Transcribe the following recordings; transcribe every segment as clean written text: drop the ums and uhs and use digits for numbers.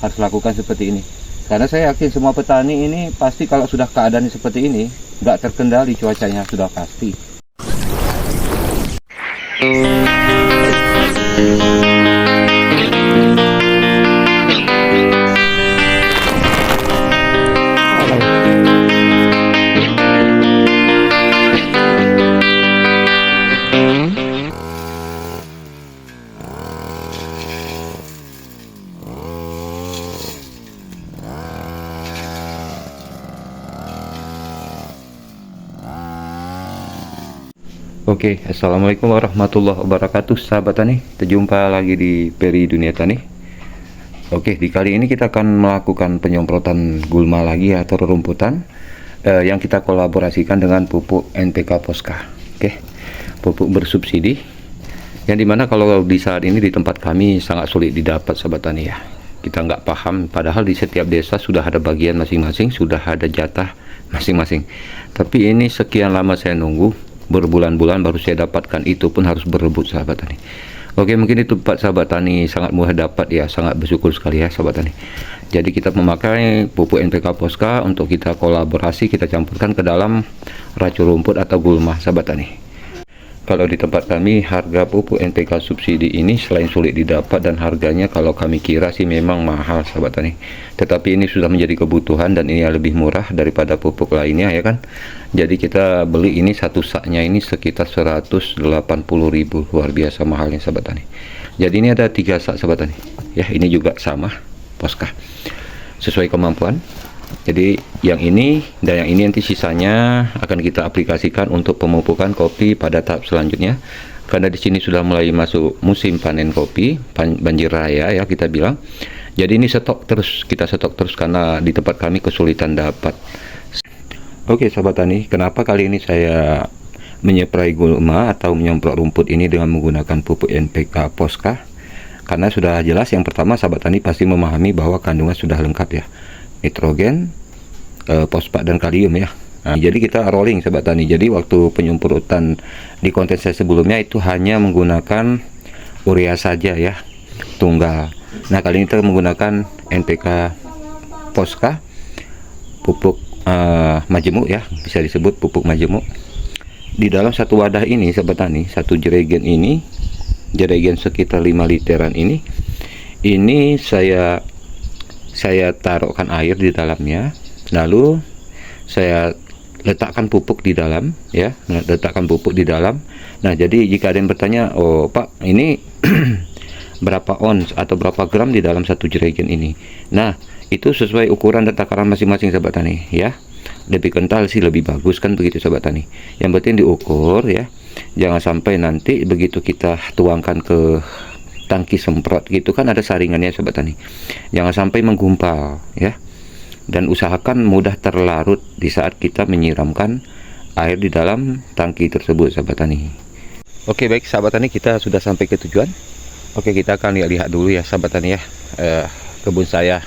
harus lakukan seperti ini. Karena saya yakin semua petani ini pasti kalau sudah keadaan seperti ini, nggak terkendali cuacanya, sudah pasti. Oke, assalamualaikum warahmatullahi wabarakatuh, sahabat tani. Terjumpa lagi di Peri Dunia Tani. Oke, di kali ini kita akan melakukan penyemprotan gulma lagi atau rerumputan yang kita kolaborasikan dengan pupuk NPK Posca. Oke, pupuk bersubsidi yang dimana kalau di saat ini di tempat kami sangat sulit didapat, sahabat tani ya. Kita nggak paham, padahal di setiap desa sudah ada bagian masing-masing, sudah ada jatah masing-masing. Tapi ini sekian lama saya nunggu, berbulan-bulan baru saya dapatkan, itu pun harus berebut, sahabat tani. Oke, mungkin itu tempat sahabat tani sangat mudah dapat ya, sangat bersyukur sekali ya sahabat tani. Jadi kita memakai pupuk NPK Posca untuk kita kolaborasi, kita campurkan ke dalam racun rumput atau gulma, sahabat tani. Kalau di tempat kami harga pupuk NPK subsidi ini selain sulit didapat dan harganya kalau kami kira sih memang mahal, sahabat tani. Tetapi ini sudah menjadi kebutuhan dan ini lebih murah daripada pupuk lainnya ya kan. Jadi kita beli ini satu saknya ini sekitar 180.000, luar biasa mahalnya, sahabat tani. Jadi ini ada 3 sak, sahabat tani. Ya, ini juga sama Posca. Sesuai kemampuan. Jadi yang ini dan yang ini nanti sisanya akan kita aplikasikan untuk pemupukan kopi pada tahap selanjutnya. Karena di sini sudah mulai masuk musim panen kopi, banjir raya ya kita bilang. Jadi ini stok terus, kita stok terus karena di tempat kami kesulitan dapat. Oke sahabat tani, kenapa kali ini saya menyeprai gulma atau menyemprot rumput ini dengan menggunakan pupuk NPK Posca? Karena sudah jelas, yang pertama sahabat tani pasti memahami bahwa kandungan sudah lengkap ya. Nitrogen, fosfat dan kalium ya. Nah, jadi kita rolling sahabat tani. Jadi waktu penyemprotan di konten saya sebelumnya itu hanya menggunakan urea saja ya, tunggal. Nah kali ini kita menggunakan NPK Posca, pupuk majemuk ya, bisa disebut pupuk majemuk. Di dalam satu wadah ini sahabat tani, satu jerigen ini, jerigen sekitar 5 literan ini saya taruhkan air di dalamnya, lalu saya letakkan pupuk di dalam ya, letakkan pupuk di dalam. Nah jadi jika ada yang bertanya, oh Pak ini berapa ons atau berapa gram di dalam satu jerigen ini, nah itu sesuai ukuran dan takaran masing-masing sahabat tani ya. Lebih kental sih lebih bagus kan, begitu sahabat tani. Yang penting diukur ya, jangan sampai nanti begitu kita tuangkan ke tangki semprot gitu kan ada saringannya sahabat tani, jangan sampai menggumpal ya, dan usahakan mudah terlarut di saat kita menyiramkan air di dalam tangki tersebut sahabat tani. Oke baik sahabat tani, kita sudah sampai ke tujuan. Oke, kita akan lihat dulu ya sahabat tani ya, kebun saya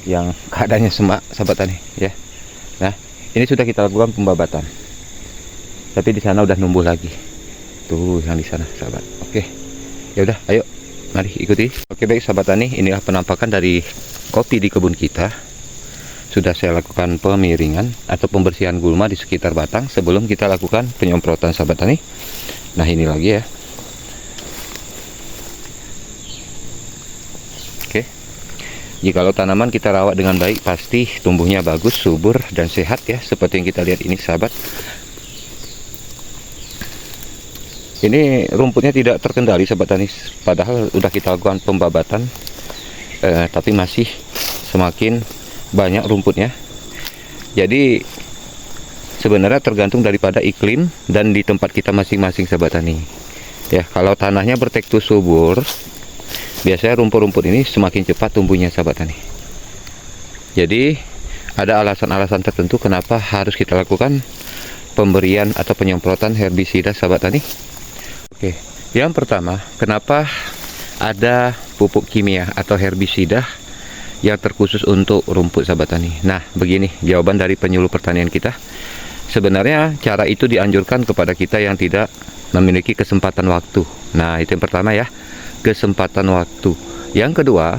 yang keadaannya semak sahabat tani ya. Nah ini sudah kita lakukan pembabatan, tapi di sana udah numbuh lagi tuh yang di sana sahabat. Oke, ya udah, ayo mari ikuti. Oke baik sahabat tani, inilah penampakan dari kopi di kebun kita. Sudah saya lakukan pemiringan atau pembersihan gulma di sekitar batang sebelum kita lakukan penyemprotan sahabat tani. Nah ini lagi ya. Oke, jikalau tanaman kita rawat dengan baik pasti tumbuhnya bagus, subur dan sehat ya, seperti yang kita lihat ini sahabat. Ini rumputnya tidak terkendali sahabat tani, padahal udah kita lakukan pembabatan, tapi masih semakin banyak rumputnya. Jadi sebenarnya tergantung daripada iklim dan di tempat kita masing-masing sahabat tani ya. Kalau tanahnya bertekstur subur, biasanya rumput-rumput ini semakin cepat tumbuhnya sahabat tani. Jadi ada alasan-alasan tertentu kenapa harus kita lakukan pemberian atau penyemprotan herbisida sahabat tani. Oke, yang pertama, kenapa ada pupuk kimia atau herbisida yang terkhusus untuk rumput sahabat tani? Nah, begini jawaban dari penyuluh pertanian kita. Sebenarnya cara itu dianjurkan kepada kita yang tidak memiliki kesempatan waktu. Nah, itu yang pertama ya, kesempatan waktu. Yang kedua,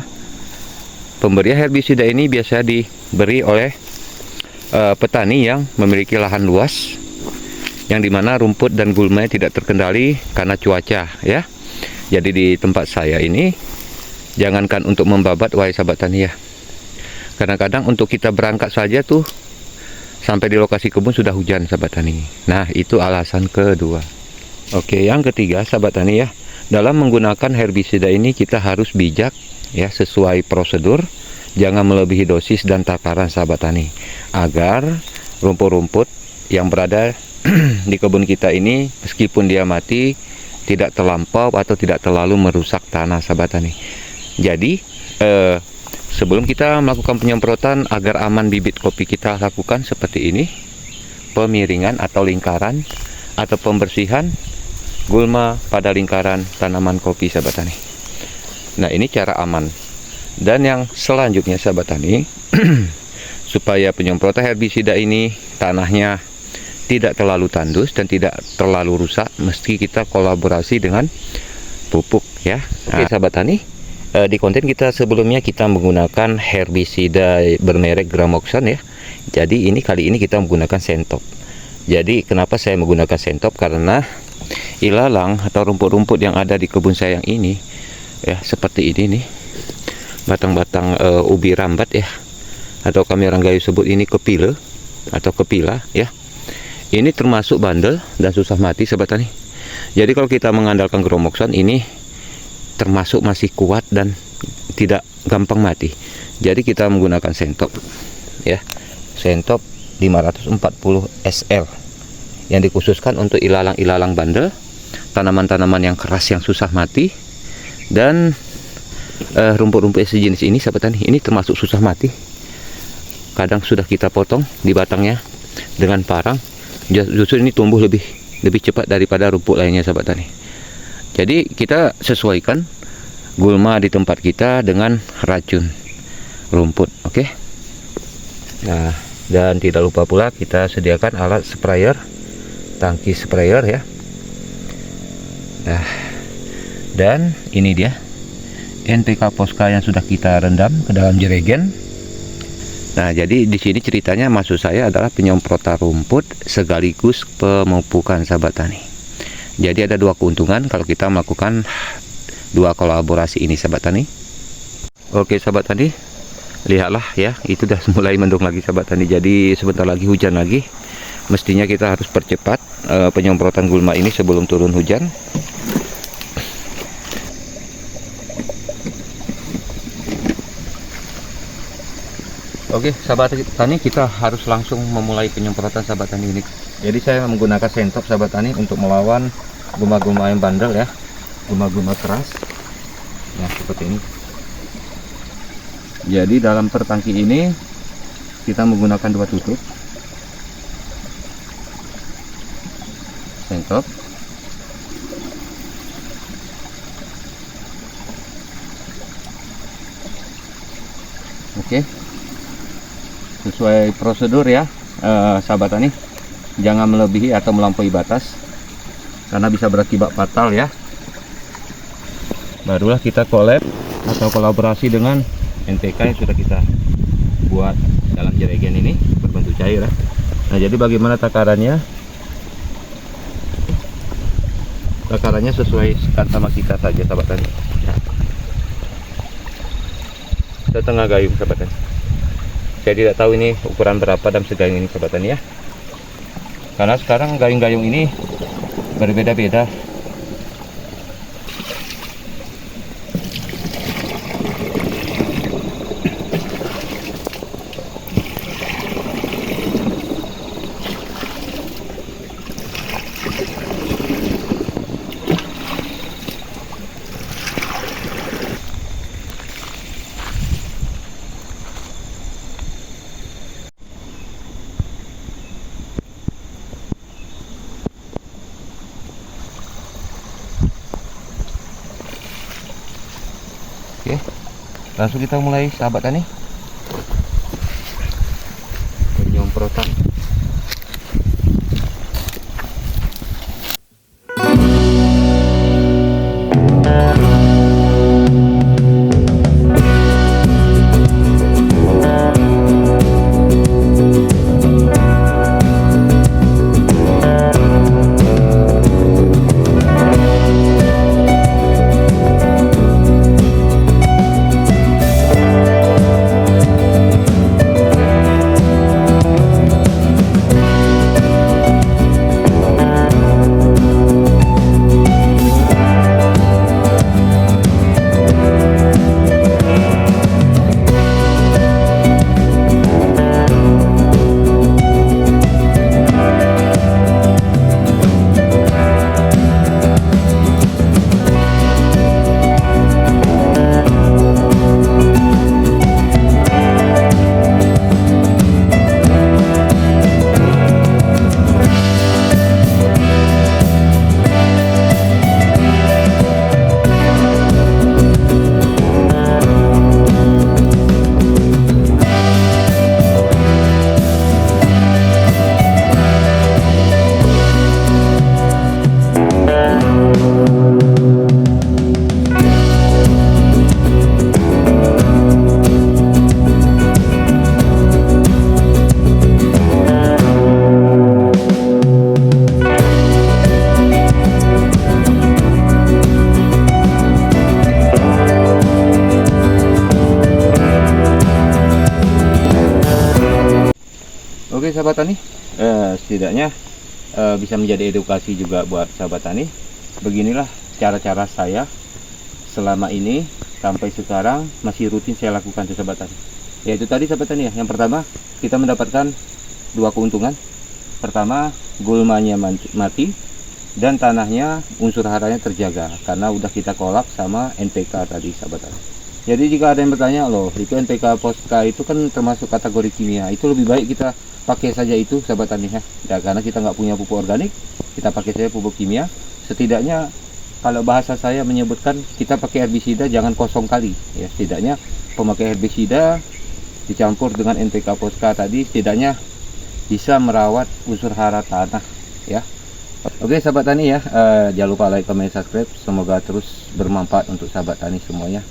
pemberian herbisida ini biasa diberi oleh petani yang memiliki lahan luas, yang dimana rumput dan gulma tidak terkendali karena cuaca ya. Jadi di tempat saya ini, jangankan untuk membabat wahai sahabat tani ya, kadang-kadang untuk kita berangkat saja tuh sampai di lokasi kebun sudah hujan sahabat tani. Nah itu alasan kedua. Oke, yang ketiga sahabat tani ya, dalam menggunakan herbisida ini kita harus bijak ya, sesuai prosedur, jangan melebihi dosis dan takaran sahabat tani, agar rumput-rumput yang berada di kebun kita ini meskipun dia mati tidak terlampau atau tidak terlalu merusak tanah sahabat tani. Jadi sebelum kita melakukan penyemprotan agar aman bibit kopi, kita lakukan seperti ini, pemiringan atau lingkaran atau pembersihan gulma pada lingkaran tanaman kopi sahabat tani. Nah ini cara aman. Dan yang selanjutnya sahabat tani, supaya penyemprotan herbisida ini tanahnya tidak terlalu tandus dan tidak terlalu rusak, mesti kita kolaborasi dengan pupuk ya. Oke sahabat tani, di konten kita sebelumnya kita menggunakan herbisida bermerek Gramoxan ya. Jadi kali ini kita menggunakan Sentop. Jadi kenapa saya menggunakan Sentop? Karena ilalang atau rumput-rumput yang ada di kebun saya yang ini ya, seperti ini nih, batang-batang ubi rambat ya, atau kami orang Gayo sebut ini kepila atau kepila ya. Ini termasuk bandel dan susah mati sahabat tani. Jadi kalau kita mengandalkan Gramoxan ini termasuk masih kuat dan tidak gampang mati. Jadi kita menggunakan Sentop ya, Sentop 540 SL yang dikhususkan untuk ilalang-ilalang bandel, tanaman-tanaman yang keras yang susah mati, dan rumput-rumput sejenis ini sahabat tani, ini termasuk susah mati. Kadang sudah kita potong di batangnya dengan parang, justru ini tumbuh lebih cepat daripada rumput lainnya sahabat tani. Jadi kita sesuaikan gulma di tempat kita dengan racun rumput. Oke. Nah, dan tidak lupa pula kita sediakan alat sprayer, tangki sprayer ya. Nah, dan ini dia NPK Posca yang sudah kita rendam ke dalam jerigen. Nah, jadi di sini ceritanya maksud saya adalah penyemprotan rumput sekaligus pemupukan sahabat tani. Jadi ada dua keuntungan kalau kita melakukan dua kolaborasi ini sahabat tani. Oke sahabat tani, lihatlah ya, itu sudah mulai mendung lagi sahabat tani. Jadi sebentar lagi hujan lagi. Mestinya kita harus percepat penyemprotan gulma ini sebelum turun hujan. Oke sahabat tani, kita harus langsung memulai penyemprotan sahabat tani ini. Jadi saya menggunakan Sentop sahabat tani untuk melawan gulma-gulma yang bandel ya, gulma-gulma keras. Nah seperti ini. Jadi dalam per tangki ini kita menggunakan dua tutup Sentop. Oke, sesuai prosedur ya sahabat tani, jangan melebihi atau melampaui batas karena bisa berakibat fatal ya. Barulah kita collab atau kolaborasi dengan NPK yang sudah kita buat dalam jerigen ini berbentuk cair ya. Nah jadi bagaimana takarannya? Takarannya sesuai sekat sama kita saja sahabat tani. Nah, setengah gayung sahabat tani. Saya tidak tahu ini ukuran berapa dalam segayung ini sahabat tani ya, karena sekarang gayung-gayung ini berbeda-beda. Oke, langsung kita mulai sahabat tani penyemprotan. Oke sahabat tani, setidaknya bisa menjadi edukasi juga buat sahabat tani. Beginilah cara-cara saya selama ini sampai sekarang masih rutin saya lakukan tuh sahabat tani. Yaitu tadi sahabat tani ya, yang pertama kita mendapatkan dua keuntungan. Pertama, gulmanya mati dan tanahnya unsur haranya terjaga karena udah kita kolap sama NPK tadi sahabat tani. Jadi jika ada yang bertanya, loh itu NPK Posca itu kan termasuk kategori kimia, itu lebih baik kita pakai saja itu sahabat tani ya. Karena kita nggak punya pupuk organik, kita pakai saja pupuk kimia. Setidaknya kalau bahasa saya menyebutkan kita pakai herbisida jangan kosong kali ya. Setidaknya pemakai herbisida dicampur dengan NPK Posca tadi setidaknya bisa merawat unsur hara tanah ya. Oke sahabat tani ya, jangan lupa like, comment, subscribe. Semoga terus bermanfaat untuk sahabat tani semuanya.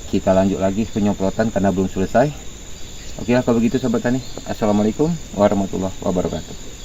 Kita lanjut lagi penyemprotan karena belum selesai. Oke kalau begitu sahabat tani, assalamualaikum warahmatullahi wabarakatuh.